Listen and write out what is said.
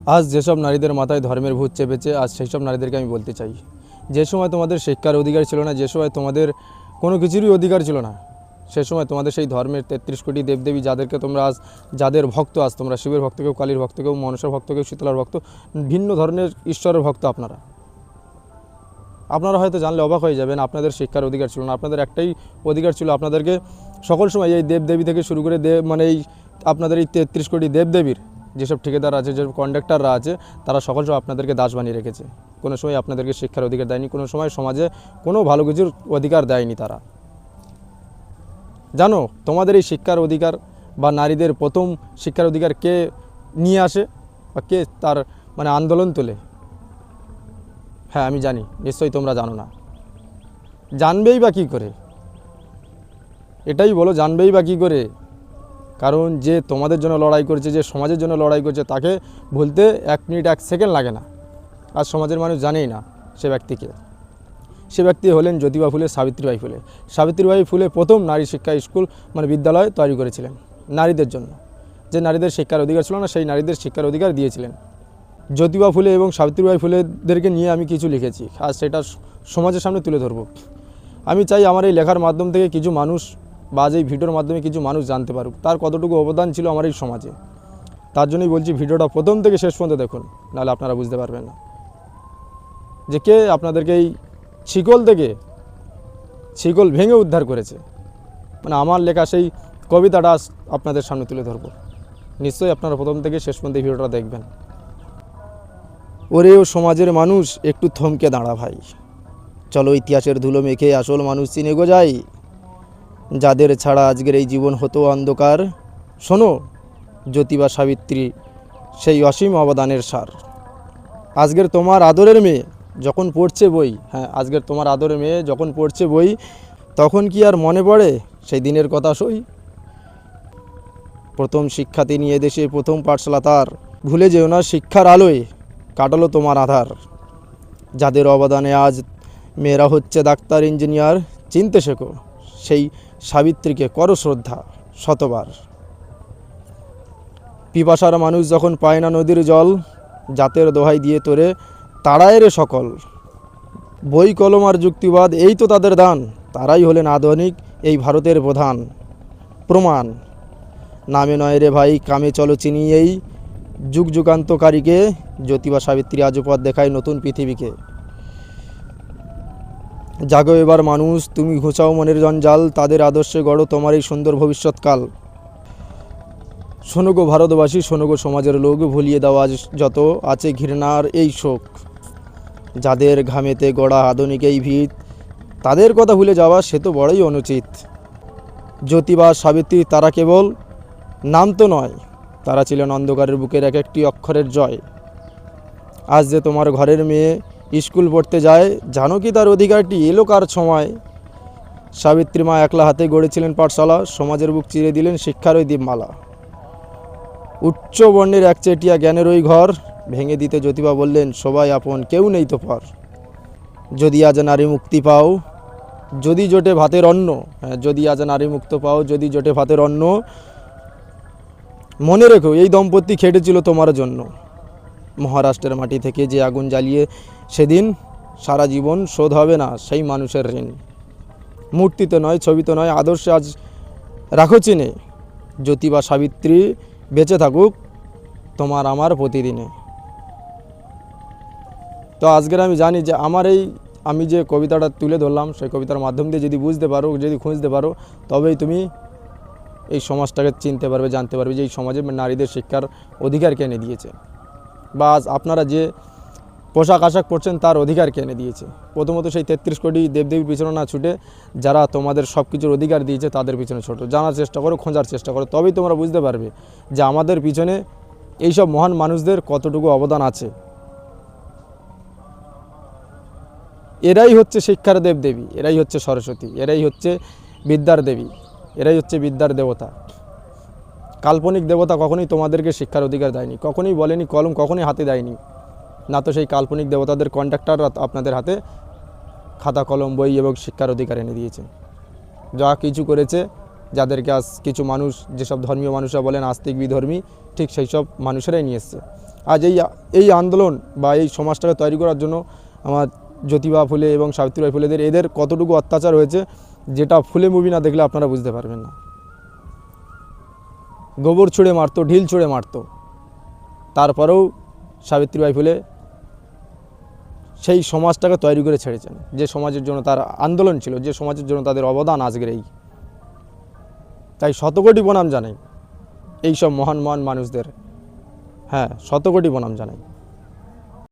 আজ যেসব নারীদের মাথায় ধর্মের ভূত চেপেছে, আজ সেই সব নারীদেরকে আমি বলতে চাই, যে সময় তোমাদের শিক্ষার অধিকার ছিল না, যে সময় তোমাদের কোনো কিছুরই অধিকার ছিল না, সে সময় তোমাদের সেই ধর্মের ৩৩ কোটি দেবদেবী যাদেরকে তোমরা আজ, যাদের ভক্ত আজ তোমরা শিবের ভক্ত, কেউ কালীর ভক্ত, কেউ মনসার ভক্ত, কেউ শীতলার ভক্ত, ভিন্ন ধরনের ঈশ্বরের ভক্ত আপনারা হয়তো জানলে অবাক হয়ে যাবেন। আপনাদের শিক্ষার অধিকার ছিল না, আপনাদের একটাই অধিকার ছিল, আপনাদেরকে সকল সময় এই দেবদেবী থেকে শুরু করে এই আপনাদের এই ৩৩ কোটি দেবদেবীর যেসব ঠিকাদার আছে, যেসব কন্ডাক্টাররা আছে, তারা সকল সময় আপনাদেরকে দাস বানিয়ে রেখেছে। কোনো সময় আপনাদেরকে শিক্ষার অধিকার দেয়নি, কোনো সময় সমাজে কোনো ভালো কিছুর অধিকার দেয়নি তারা। জানো তোমাদের এই শিক্ষার অধিকার বা নারীদের প্রথম শিক্ষার অধিকার কে নিয়ে আসে বা কে তার আন্দোলন তোলে? হ্যাঁ, আমি জানি, নিশ্চয়ই তোমরা জানো না। জানবেই বা কী করে? এটাই বলো, জানবেই বা কী করে? কারণ যে তোমাদের জন্য লড়াই করছে, যে সমাজের জন্য লড়াই করছে, তাকে ভুলতে 1 মিনিট 1 সেকেন্ড লাগে না। আর সমাজের মানুষ জানেই না সে ব্যক্তিকে। সে ব্যক্তি হলেন জ্যোতিবা ফুলে, সাবিত্রীবাই ফুলে। সাবিত্রীবাই ফুলে প্রথম নারী শিক্ষা স্কুল বিদ্যালয় তৈরি করেছিলেন নারীদের জন্য। যে নারীদের শিক্ষার অধিকার ছিল না, সেই নারীদের শিক্ষার অধিকার দিয়েছিলেন। জ্যোতিবা ফুলে এবং সাবিত্রীবাই ফুলেদেরকে নিয়ে আমি কিছু লিখেছি, আর সেটা সমাজের সামনে তুলে ধরব। আমি চাই আমার এই লেখার মাধ্যম থেকে কিছু মানুষ বা এই ভিডিওর মাধ্যমে কিছু মানুষ জানতে পারুক তার কতটুকু অবদান ছিল আমার এই সমাজে। তার জন্যই বলছি, ভিডিওটা প্রথম থেকে শেষ পর্যন্ত দেখুন, নাহলে আপনারা বুঝতে পারবেন না যে কে আপনাদেরকে এই শিকল ভেঙে উদ্ধার করেছে। আমার লেখা সেই কবিতাটা আপনাদের সামনে তুলে ধরব। নিশ্চয়ই আপনারা প্রথম থেকে শেষ পর্যন্ত ভিডিওটা দেখবেন। ওরে ও সমাজের মানুষ, একটু থমকে দাঁড়া ভাই, চলো ইতিহাসের ধুলো মেখে আসল মানুষ চিনে গো যাই, যাদের ছাড়া আজকের এই জীবন হতো অন্ধকার। শোনো জ্যোতিবা সাবিত্রী সেই অসীম অবদানের সার। আজকের তোমার আদরের মেয়ে যখন পড়ছে বই, হ্যাঁ, আজকের তোমার আদরের মেয়ে যখন পড়ছে বই, তখন কি আর মনে পড়ে সেই দিনের কথা সই? প্রথম শিক্ষা তিনি এদেশে, প্রথম পাঠশালা তার, ভুলে যেও না শিক্ষার আলোয় কাটালো তোমার আধার। যাদের অবদানে আজ মেয়েরা হচ্ছে ডাক্তার, ইঞ্জিনিয়ার, চিনতে শেখো সেই সাবিত্রীকে, করো শ্রদ্ধা শতবার। পিপাসার মানুষ যখন পায় না নদীর জল, জাতের দোহাই দিয়ে তোরে তাড়ায় রে সকল। বই কলম আর যুক্তিবাদ এই তো তাদের দান, তারাই হলেন আধুনিক এই ভারতের প্রধান। প্রমাণ নামে নয় রে ভাই, কামে চলো চিনি এই যুগ যুগান্তকারীকে। জ্যোতিবা সাবিত্রী আজ পথ দেখায় নতুন পৃথিবীকে। জাগো এবার মানুষ, তুমি ঘুচাও মনের জঞ্জাল, তাদের আদর্শে গড়ো তোমার এই সুন্দর ভবিষ্যৎকাল। শোনো গো ভারতবাসী, শোনো গো সমাজের লোক, ভুলিয়ে দাও আজ যত আছে ঘৃণার এই শোক। যাদের ঘামেতে গড়া আধুনিক এই ভিত, তাদের কথা ভুলে যাওয়া সে তো বড়ই অনুচিত। জ্যোতিবা সাবিত্রী তারা কেবল নাম তো নয়, তারা ছিলেন অন্ধকারের বুকের এক একটি অক্ষরের জয়। আজ যে তোমার ঘরের মেয়ে স্কুল পড়তে যায়, জানো কি তার অধিকারটি এলো কার সময়? সাবিত্রী মা একলা হাতে গড়েছিলেন পাঠশালা, সমাজের বুক চিরে দিলেন শিক্ষার ওই দীপমালা। উচ্চ বর্ণের একচেটিয়া জ্ঞানের ওই ঘর ভেঙে দিতে জ্যোতিবা বললেন, সবাই আপন, কেউ নেই তো পর। যদি আজ নারী মুক্তি পাও, যদি জোটে ভাতের অন্ন, হ্যাঁ, যদি আজ নারী মুক্ত পাও, যদি জোটে ভাতের অন্ন, মনে রেখো এই দম্পতি খেটেছিল তোমার জন্য। মহারাষ্ট্রের মাটি থেকে যে আগুন জ্বালিয়ে সেদিন, সারা জীবন শোধ হবে না সেই মানুষের ঋণ। মূর্তিতে নয়, ছবিতে নয়, আদর্শে আজ রাখো চিনে। জ্যোতিবা সাবিত্রী বেঁচে থাকুক তোমার আমার প্রতিদিনে। তো আজকের আমি জানি যে আমি যে কবিতাটা তুলে ধরলাম, সেই কবিতার মাধ্যম দিয়ে যদি বুঝতে পারো, যদি খুঁজতে পারো, তবেই তুমি এই সমাজটাকে চিনতে পারবে, জানতে পারবে যে এই সমাজে নারীদের শিক্ষার অধিকার কে এনে দিয়েছে, বা আজ আপনারা যে পোশাক আশাক পরছেন তার অধিকার কে এনে দিয়েছে। প্রথমত সেই 33 কোটি দেবদেবীর পিছনে না ছুটে, যারা তোমাদের সব কিছুর অধিকার দিয়েছে তাদের পিছনে ছোটো, জানার চেষ্টা করো, খোঁজার চেষ্টা করো, তবেই তোমরা বুঝতে পারবে যে আমাদের পিছনে এইসব মহান মানুষদের কতটুকু অবদান আছে। এরাই হচ্ছে শিক্ষার দেবদেবী, এরাই হচ্ছে সরস্বতী, এরাই হচ্ছে বিদ্যার দেবী, এরাই হচ্ছে বিদ্যার দেবতা। কাল্পনিক দেবতা কখনোই তোমাদেরকে শিক্ষার অধিকার দেয়নি, কখনোই বলেনি কলম কখনোই হাতে দেয়নি না। তো সেই কাল্পনিক দেবতাদের কন্ট্রাক্টররা আপনাদের হাতে খাতা কলম বই এবং শিক্ষার অধিকার এনে দিয়েছে। যা কিছু করেছে, যাদেরকে আজ কিছু মানুষ, যেসব ধর্মীয় মানুষরা বলেন আস্তিক বিধর্মী, ঠিক সেই সব মানুষেরাই নিয়ে এসছে। আজ এই আন্দোলন বা এই সমাজটাকে তৈরি করার জন্য আমার জ্যোতিবা ফুলে এবং সাবিত্রীবাই ফুলেদের এদের কতটুকু অত্যাচার হয়েছে, যেটা ফুলে মুভি না দেখলে আপনারা বুঝতে পারবেন না। গোবর ছুঁড়ে মারতো, ঢিল ছুঁড়ে মারতো, তারপরেও সাবিত্রীবাই ফুলে সেই সমাজটাকে তৈরি করে ছেড়েছেন, যে সমাজের জন্য তার আন্দোলন ছিল, যে সমাজের জন্য তাদের অবদান আজকের এই। তাই শতকোটি প্রণাম জানাই এই সব মহান মহান মানুষদের, হ্যাঁ শতকোটি প্রণাম জানাই।